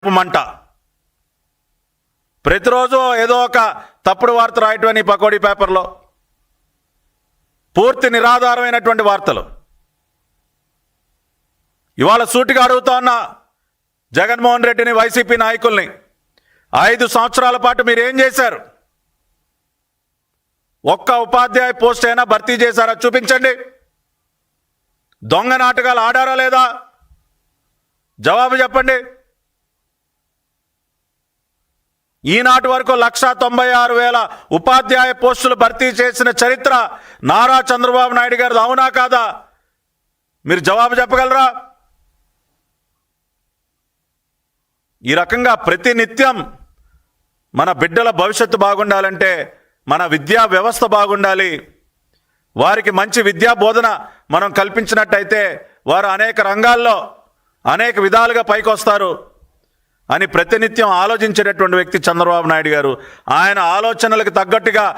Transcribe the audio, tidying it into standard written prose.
మంట. ప్రతిరోజు ఏదో ఒక తప్పుడు వార్త రాయటం అని పకోడీ పేపర్లో, పూర్తి నిరాధారమైనటువంటి వార్తలు. ఇవాళ సూటిగా అడుగుతా ఉన్న జగన్మోహన్ రెడ్డిని, వైసీపీ నాయకుల్ని, 5 సంవత్సరాల పాటు మీరు ఏం చేశారు? ఒక్క ఉపాధ్యాయ పోస్ట్ అయినా భర్తీ చేశారా? చూపించండి. దొంగ నాటకాలు ఆడారా లేదా? జవాబు చెప్పండి. ఈనాటి వరకు 1,96,000 ఉపాధ్యాయ పోస్టులు భర్తీ చేసిన చరిత్ర నారా చంద్రబాబు నాయుడు గారిది. అవునా కాదా? మీరు జవాబు చెప్పగలరా? ఈ రకంగా ప్రతినిత్యం మన బిడ్డల భవిష్యత్తు బాగుండాలంటే మన విద్యా వ్యవస్థ బాగుండాలి. వారికి మంచి విద్యా బోధన మనం కల్పించినట్టయితే వారు అనేక రంగాల్లో అనేక విధాలుగా పైకి వస్తారు అని ప్రతినిత్యం ఆలోచించేటటువంటి వ్యక్తి చంద్రబాబు నాయుడు గారు. ఆయన ఆలోచనలకు తగ్గట్టుగా